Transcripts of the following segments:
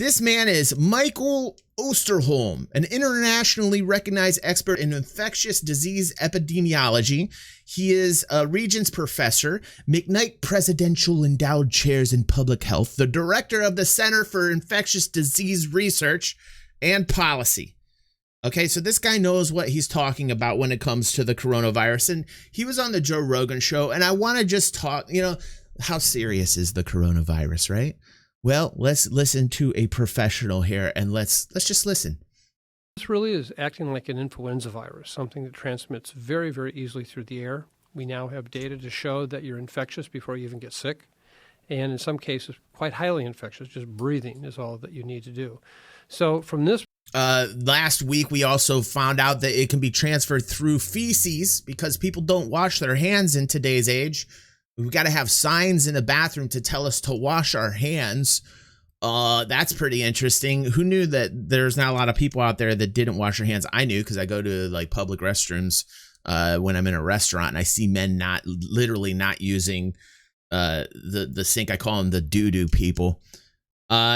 This man is Michael Osterholm, an internationally recognized expert in infectious disease epidemiology. He is a Regents Professor, McKnight Presidential Endowed Chairs in Public Health, the director of the Center for Infectious Disease Research and Policy. Okay, so this guy knows what he's talking about when it comes to the coronavirus. And he was on the Joe Rogan show, and I want to just talk, how serious is the coronavirus, right? Well, let's listen to a professional here, and let's just listen. This really is acting like an influenza virus, something that transmits very, very easily through the air. We now have data to show that you're infectious before you even get sick, and in some cases, quite highly infectious. Just breathing is all that you need to do. So from this last week, we also found out that it can be transferred through feces because people don't wash their hands in today's age. We've got to have signs in the bathroom to tell us to wash our hands. That's pretty interesting. Who knew that there's not a lot of people out there that didn't wash their hands? I knew because I go to like public restrooms when I'm in a restaurant and I see men not using the sink. I call them the doo-doo people.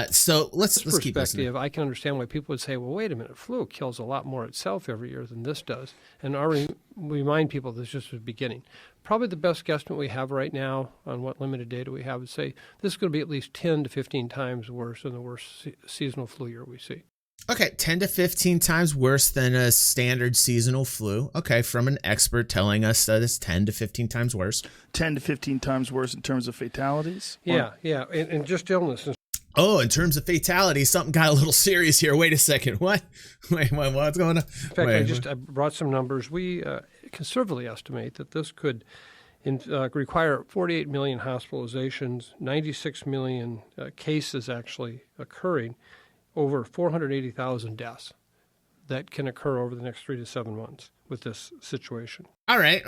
So let's keep listening. I can understand why people would say, well, wait a minute, flu kills a lot more itself every year than this does. And I remind people this is just the beginning. Probably the best guesstimate we have right now on what limited data we have would say this is going to be at least 10 to 15 times worse than the worst seasonal flu year we see. Okay, 10 to 15 times worse than a standard seasonal flu. Okay, from an expert telling us that it's 10 to 15 times worse. 10 to 15 times worse in terms of fatalities? Yeah, and just illness. Oh, in terms of fatality, something got a little serious here. Wait a second. What? Wait, what's going on? In fact, I brought some numbers. We conservatively estimate that this could require 48 million hospitalizations, 96 million cases actually occurring, over 480,000 deaths that can occur over the next 3 to 7 months with this situation. All right.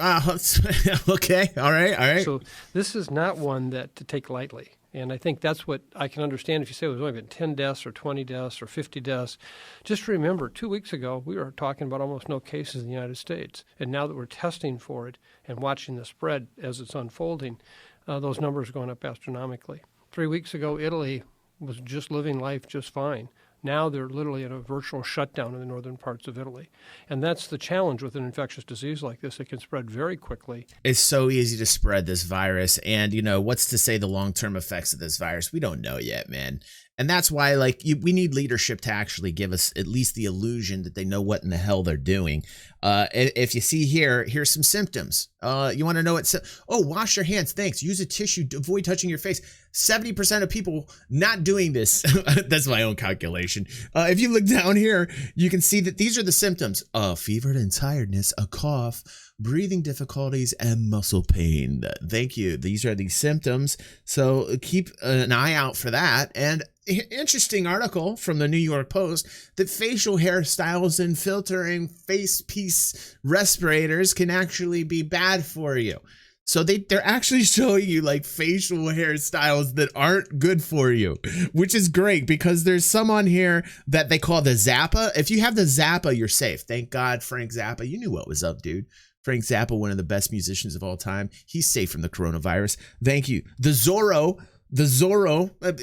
Okay. All right. So this is not one that to take lightly. And I think that's what I can understand if you say there's only been 10 deaths or 20 deaths or 50 deaths. Just remember, 2 weeks ago, we were talking about almost no cases in the United States. And now that we're testing for it and watching the spread as it's unfolding, those numbers are going up astronomically. 3 weeks ago, Italy was just living life just fine. Now they're literally in a virtual shutdown in the northern parts of Italy. And that's the challenge with an infectious disease like this. It can spread very quickly. It's so easy to spread this virus. And, what's to say the long-term effects of this virus? We don't know yet, man. And that's why, we need leadership to actually give us at least the illusion that they know what in the hell they're doing. If you see here's some symptoms. You want to know wash your hands. Thanks. Use a tissue. Avoid touching your face. 70% of people not doing this. That's my own calculation. If you look down here, you can see that these are the symptoms. Fever and tiredness, a cough, breathing difficulties, and muscle pain. Thank you. These are the symptoms. So keep an eye out for that. And interesting article from the New York Post that facial hairstyles and filtering face piece respirators can actually be bad for you. So they're actually showing you facial hairstyles that aren't good for you, which is great because there's some on here that they call the Zappa. If you have the Zappa, you're safe. Thank God, Frank Zappa. You knew what was up, dude. Frank Zappa, one of the best musicians of all time. He's safe from the coronavirus. Thank you. The Zorro,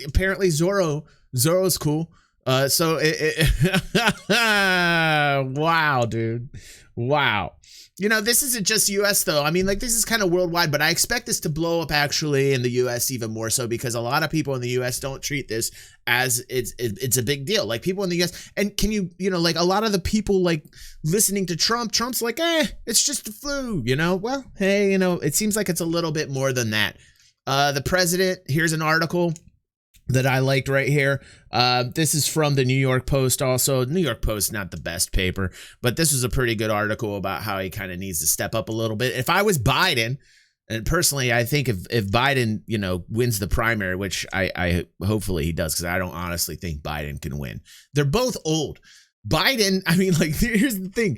apparently Zorro's cool. Wow, dude. Wow. This isn't just U.S. though. I mean, this is kind of worldwide, but I expect this to blow up actually in the U.S. even more so because a lot of people in the U.S. don't treat this as it's a big deal. People in the U.S. and can you a lot of the people listening to Trump's it's just a flu, Well, hey, it seems like it's a little bit more than that. The president, here's an article that I liked right here. This is from the New York Post also. New York Post, not the best paper, but this was a pretty good article about how he kind of needs to step up a little bit. If I was Biden, and personally, I think if Biden, wins the primary, which I hopefully he does, because I don't honestly think Biden can win. They're both old. Biden, I mean, here's the thing.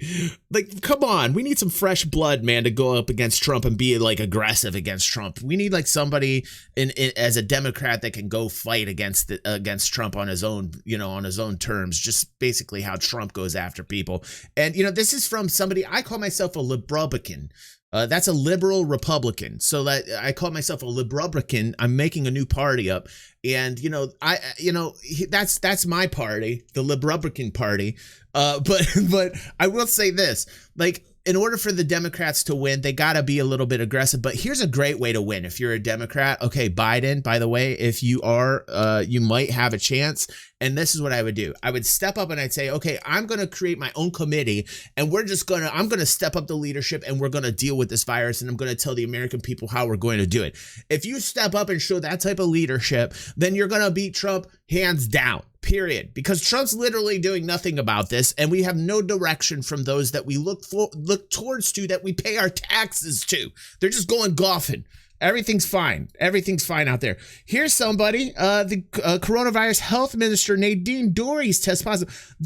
Come on. We need some fresh blood, man, to go up against Trump and be, aggressive against Trump. We need, somebody as a Democrat that can go fight against Trump on his own, on his own terms, just basically how Trump goes after people. And, this is from somebody, I call myself a Liberalbican. That's a liberal Republican. So that I call myself a Librubrican. I'm making a new party up, and that's my party, the Librubrican Party. But I will say this, like, in order for the Democrats to win, they got to be a little bit aggressive. But here's a great way to win. If you're a Democrat, okay, Biden, by the way, if you are, you might have a chance. And this is what I would do. I would step up and I'd say, okay, I'm going to create my own committee, and I'm going to step up the leadership, and we're going to deal with this virus, and I'm going to tell the American people how we're going to do it. If you step up and show that type of leadership, then you're going to beat Trump hands down. Period. Because Trump's literally doing nothing about this, and we have no direction from those that we look towards to, that we pay our taxes to. They're just going golfing. Everything's fine. Everything's fine out there. Here's somebody, the coronavirus health minister, Nadine Dorries, test positive.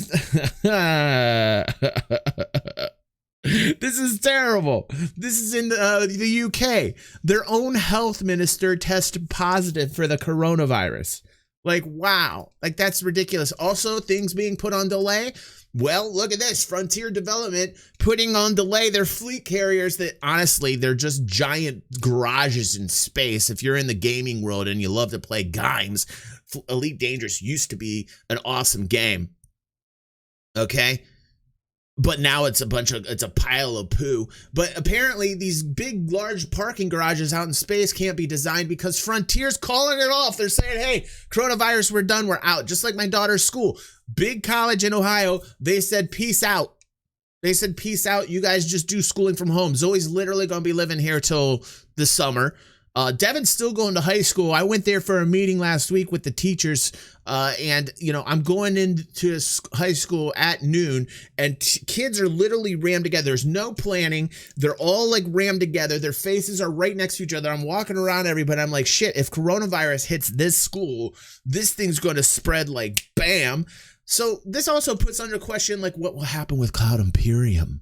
This is terrible. This is in the UK. Their own health minister tested positive for the coronavirus. Like, wow. Like, that's ridiculous. Also, things being put on delay. Well, look at this. Frontier Development putting on delay their fleet carriers that, honestly, they're just giant garages in space. If you're in the gaming world and you love to play games, Elite Dangerous used to be an awesome game. Okay? But now it's a pile of poo. But apparently these big, large parking garages out in space can't be designed because Frontier's calling it off. They're saying, hey, coronavirus, we're done, we're out. Just like my daughter's school. Big college in Ohio, they said, peace out. They said, peace out. You guys just do schooling from home. Zoe's literally going to be living here till the summer. Devin's still going to high school. I went there for a meeting last week with the teachers, and I'm going into high school at noon, and kids are literally rammed together. There's no planning. They're all like rammed together. Their faces are right next to each other. I'm walking around everybody. I'm like, shit, if coronavirus hits this school, this thing's going to spread like bam. So this also puts under question, like, what will happen with Cloud Imperium?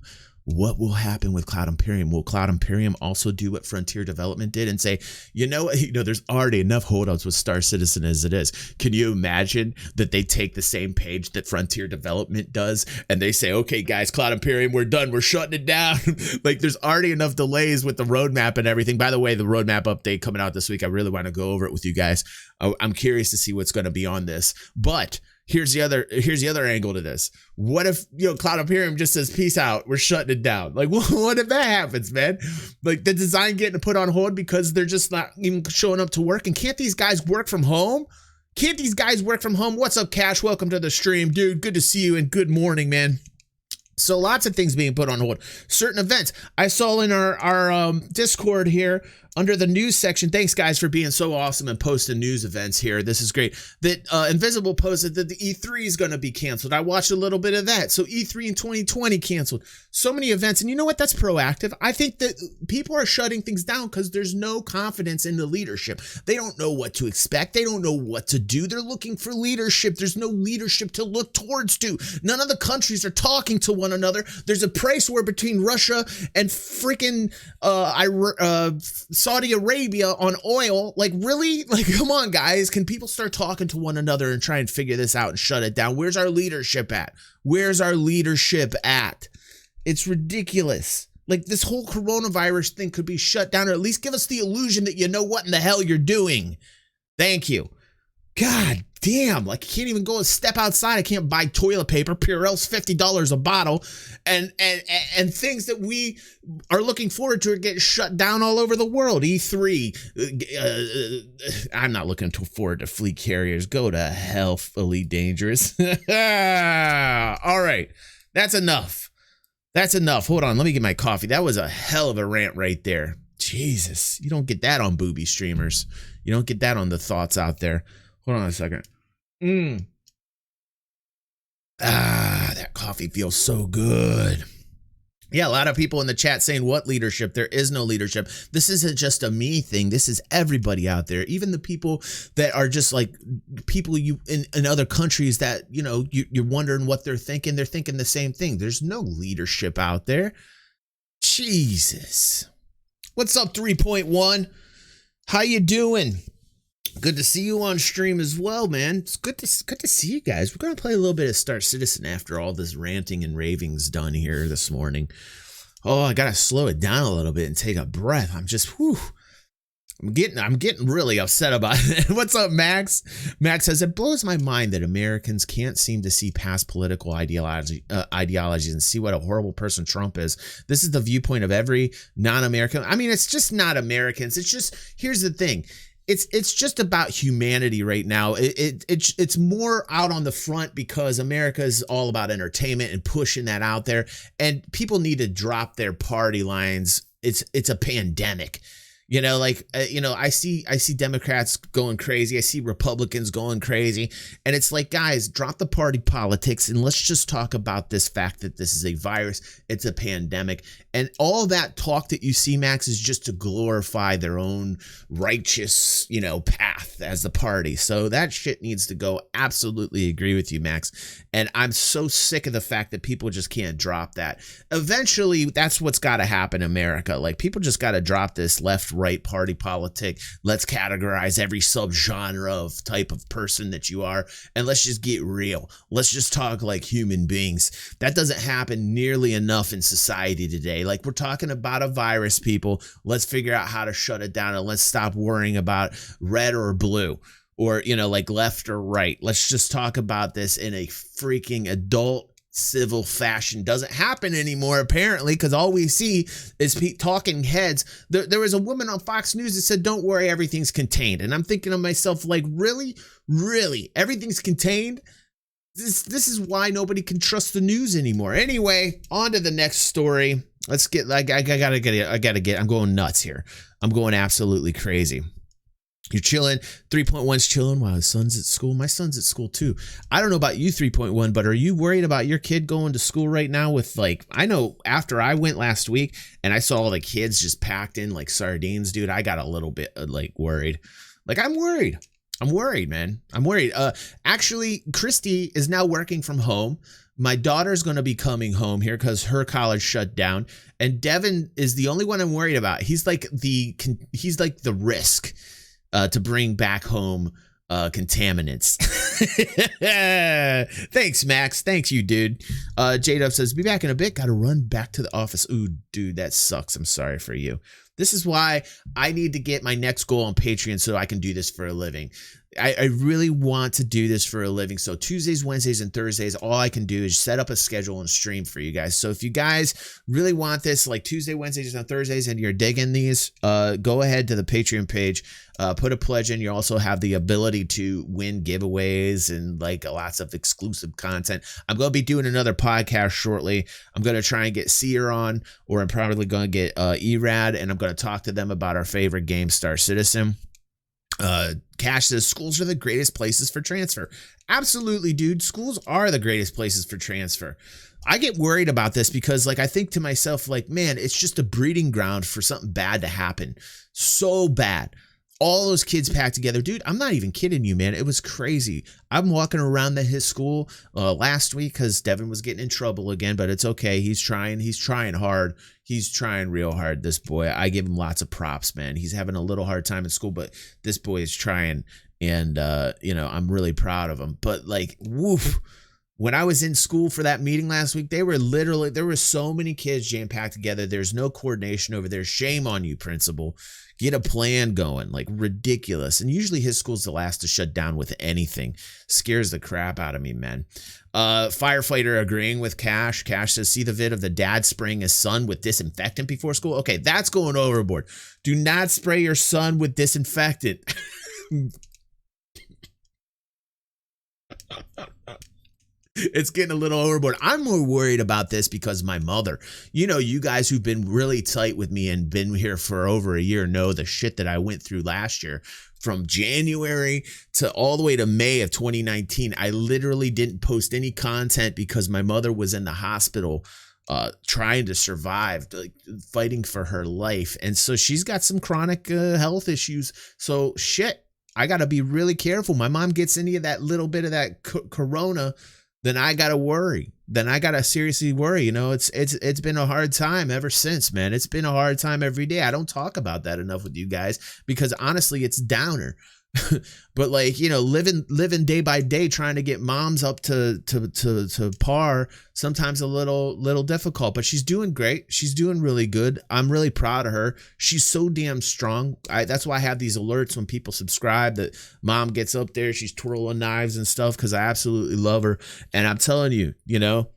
What will happen with Cloud Imperium? Will Cloud Imperium also do what Frontier Development did and say, there's already enough holdouts with Star Citizen as it is. Can you imagine that they take the same page that Frontier Development does and they say, okay, guys, Cloud Imperium, we're done. We're shutting it down. Like, there's already enough delays with the roadmap and everything. By the way, the roadmap update coming out this week, I really want to go over it with you guys. I'm curious to see what's going to be on this. But here's the other angle to this. What if, Cloud Imperium just says, peace out, we're shutting it down? Like, what if that happens, man? Like, the design getting put on hold because they're just not even showing up to work. And can't these guys work from home? What's up, Cash? Welcome to the stream, dude. Good to see you, and good morning, man. So lots of things being put on hold. Certain events I saw in our Discord here under the news section. Thanks, guys, for being so awesome and posting news events here. This is great. That Invisible posted that the E3 is going to be canceled. I watched a little bit of that. So E3 in 2020 canceled. So many events. And you know what? That's proactive. I think that people are shutting things down because there's no confidence in the leadership. They don't know what to expect. They don't know what to do. They're looking for leadership. There's no leadership to look towards to. None of the countries are talking to one another. There's a price war between Russia and freaking Saudi Arabia on oil. Like, really? Like, come on, guys. Can people start talking to one another and try and figure this out and shut it down? Where's our leadership at? It's ridiculous. Like, this whole coronavirus thing could be shut down, or at least give us the illusion that you know what in the hell you're doing. Thank you. God damn, like, I can't even go a step outside. I can't buy toilet paper. Purell's $50 a bottle, and things that we are looking forward to are getting shut down all over the world. E3, I'm not looking forward to fleet carriers. Go to hell, Elite Dangerous. All right, that's enough. Hold on, let me get my coffee. That was a hell of a rant right there. Jesus, you don't get that on booby streamers. You don't get that on the thoughts out there. Hold on a second. That coffee feels so good. Yeah, a lot of people in the chat saying, what leadership? There is no leadership. This isn't just a me thing. This is everybody out there. Even the people that are just like people you in other countries that, you're wondering what they're thinking. They're thinking the same thing. There's no leadership out there. Jesus. What's up, 3.1? How you doing? Good to see you on stream as well, man. It's good to see you guys. We're going to play a little bit of Star Citizen after all this ranting and raving's done here this morning. Oh, I gotta slow it down a little bit and take a breath. I'm just, whew. I'm getting really upset about it. What's up, Max? Max says, it blows my mind that Americans can't seem to see past political ideologies and see what a horrible person Trump is. This is the viewpoint of every non-American. I mean, it's just not Americans. It's just, here's the thing. It's just about humanity right now. It's more out on the front because America is all about entertainment and pushing that out there. And people need to drop their party lines. It's a pandemic. You know, like, I see Democrats going crazy. I see Republicans going crazy. And it's like, guys, drop the party politics and let's just talk about this fact that this is a virus. It's a pandemic. And all that talk that you see, Max, is just to glorify their own righteous, path as the party. So that shit needs to go. Absolutely agree with you, Max. And I'm so sick of the fact that people just can't drop that. Eventually, that's what's got to happen in America. Like, people just got to drop this left-right party politic. Let's categorize every subgenre of type of person that you are, and let's just get real. Let's just talk like human beings. That doesn't happen nearly enough in society today. Like, we're talking about a virus, people. Let's figure out how to shut it down, and let's stop worrying about red or blue. Or, like left or right. Let's just talk about this in a freaking adult civil fashion. Doesn't happen anymore, apparently, because all we see is talking heads. There was a woman on Fox News that said, don't worry, everything's contained. And I'm thinking to myself, like, really? Everything's contained? This is why nobody can trust the news anymore. Anyway, on to the next story. Let's get, like, I gotta get, I'm going nuts here. I'm going absolutely crazy. You're chilling. 3.1's chilling while his son's at school. My son's at school too. I don't know about you, 3.1, but are you worried about your kid going to school right now with, like, I know after I went last week and I saw all the kids just packed in like sardines, dude, I got a little bit worried. Like, I'm worried, man. I'm worried. Actually, Christy is now working from home. My daughter's going to be coming home here because her college shut down. And Devin is the only one I'm worried about. He's like the risk. To bring back home contaminants. Thanks, Max. Thanks, you, dude. J-Dub says, be back in a bit. Got to run back to the office. Ooh, dude, that sucks. I'm sorry for you. This is why I need to get my next goal on Patreon so I can do this for a living. I really want to do this for a living. So Tuesdays, Wednesdays, and Thursdays, all I can do is set up a schedule and stream for you guys. So if you guys really want this, like Tuesday, Wednesdays, and Thursdays, and you're digging these, go ahead to the Patreon page, put a pledge in. You also have the ability to win giveaways and like lots of exclusive content. I'm going to be doing another podcast shortly. I'm going to try and get Seer on, or I'm probably going to get Erad, and I'm going to talk to them about our favorite game, Star Citizen. Cash says schools are the greatest places for transfer. Absolutely, dude. Schools are the greatest places for transfer. I get worried about this because, like, I think to myself, like, man, it's just a breeding ground for something bad to happen. So bad. All those kids packed together. Dude, I'm not even kidding you, man. It was crazy. I'm walking around his school last week because Devin was getting in trouble again, but it's okay. He's trying hard. He's trying real hard, this boy. I give him lots of props, man. He's having a little hard time in school, but this boy is trying, and, I'm really proud of him. But, like, woof. When I was in school for that meeting last week, there were so many kids jam-packed together. There's no coordination over there. Shame on you, principal. Get a plan going, like ridiculous. And usually his school's the last to shut down with anything. Scares the crap out of me, man. Firefighter agreeing with Cash. Cash says, see the vid of the dad spraying his son with disinfectant before school? Okay, that's going overboard. Do not spray your son with disinfectant. It's getting a little overboard. I'm more worried about this because my mother, you guys who've been really tight with me and been here for over a year know the shit that I went through last year. From January to all the way to May of 2019, I literally didn't post any content because my mother was in the hospital trying to survive, like, fighting for her life. And so she's got some chronic health issues. So shit, I got to be really careful. My mom gets any of that little bit of that corona, then I got to worry. Then I got to seriously worry. It's been a hard time ever since, man. It's been a hard time every day. I don't talk about that enough with you guys because honestly, it's downer. But like, you know, living day by day, trying to get moms up to par, sometimes a little difficult, but she's doing great. She's doing really good. I'm really proud of her. She's so damn strong. That's why I have these alerts when people subscribe that mom gets up there, she's twirling knives and stuff, because I absolutely love her. And I'm telling you, you know,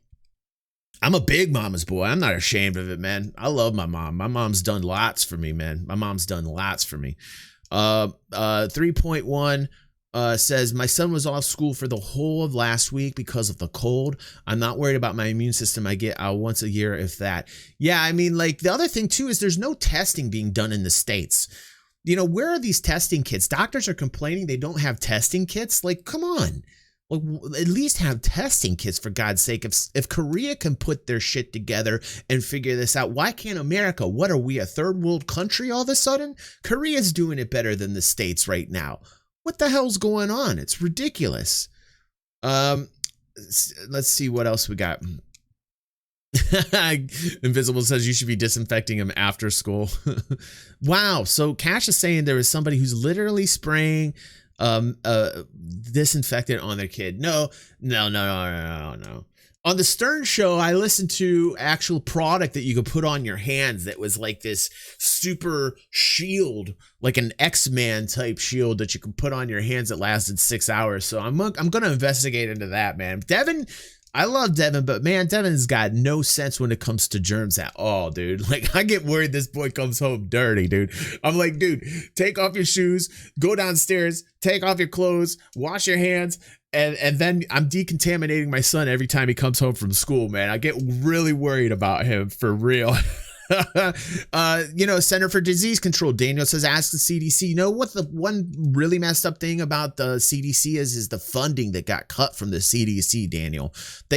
I'm a big mama's boy. I'm not ashamed of it, man. I love my mom. My mom's done lots for me, man. My mom's done lots for me. 3.1 says, my son was off school for the whole of last week because of the cold. I'm not worried about my immune system. I get once a year, if that. Yeah, I mean, like, the other thing too is there's no testing being done in the States. You know, where are these testing kits? Doctors are complaining they don't have testing kits. Like, come on. Like, at least have testing kits, for God's sake. If Korea can put their shit together and figure this out, why can't America? What are we, a third world country all of a sudden? Korea's doing it better than the States right now. What the hell's going on? It's ridiculous. Let's see what else we got. Invisible says you should be disinfecting him after school. Wow. So Cash is saying there is somebody who's literally spraying disinfectant on their kid. No. On the Stern Show, I listened to actual product that you could put on your hands that was like this super shield, like an X-Man type shield that you could put on your hands that lasted 6 hours. So I'm going to investigate into that, man. Devin, I love Devin, but man, Devin's got no sense when it comes to germs at all, dude. Like, I get worried this boy comes home dirty, dude. I'm like, dude, take off your shoes, go downstairs, take off your clothes, wash your hands, and then I'm decontaminating my son every time he comes home from school, man. I get really worried about him, for real. You know, Center for Disease Control, Daniel says, ask the CDC. You know what the one really messed up thing about the CDC is the funding that got cut from the CDC, Daniel.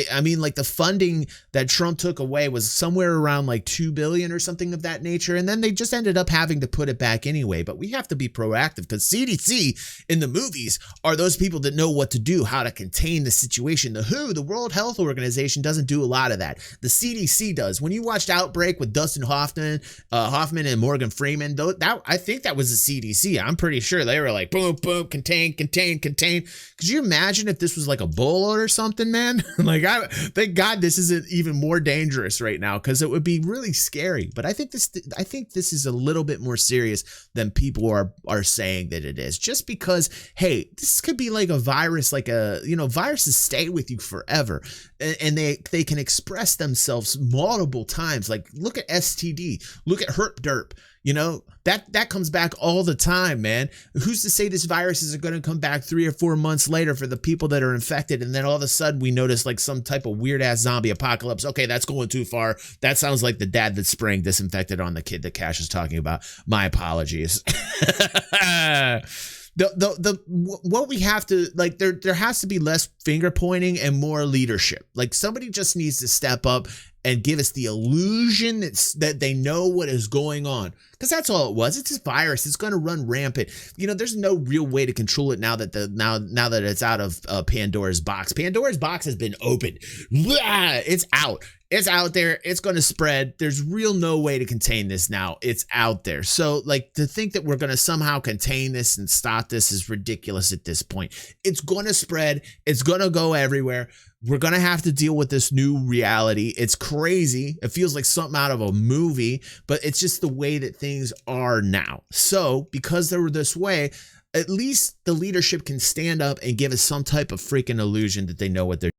I mean, like, the funding that Trump took away was somewhere around like $2 billion or something of that nature. And then they just ended up having to put it back anyway. But we have to be proactive, because CDC in the movies are those people that know what to do, how to contain the situation. The WHO, the World Health Organization, doesn't do a lot of that. The CDC does. When you watched Outbreak with Dustin Hoffman and Morgan Freeman, I think that was the CDC. I'm pretty sure they were like, boom, boom, contain. Could you imagine if this was like Ebola or something, man? Like, thank God this isn't even more dangerous right now, because it would be really scary. But I think this is a little bit more serious than people are saying that it is. Just because, hey, this could be like a virus, like viruses stay with you forever, and they can express themselves multiple times. Like, look at STD, look at herp derp. You know, that comes back all the time, man. Who's to say this virus isn't going to come back 3 or 4 months later for the people that are infected, and then all of a sudden we notice like some type of weird ass zombie apocalypse? Okay, that's going too far. That sounds like the dad that's spraying disinfectant on the kid that Cash is talking about. My apologies. What we have to, like, there has to be less finger pointing and more leadership. Like, somebody just needs to step up and give us the illusion that they know what is going on. Because that's all it was. It's a virus. It's going to run rampant. You know, there's no real way to control it now that now that it's out of Pandora's box. Pandora's box has been opened. It's out. It's out there. It's going to spread. There's no way to contain this now. It's out there. So, like, to think that we're going to somehow contain this and stop this is ridiculous at this point. It's going to spread. It's going to go everywhere. We're going to have to deal with this new reality. It's crazy. It feels like something out of a movie, but it's just the way that things are now. So, because they were this way, at least the leadership can stand up and give us some type of freaking illusion that they know what they're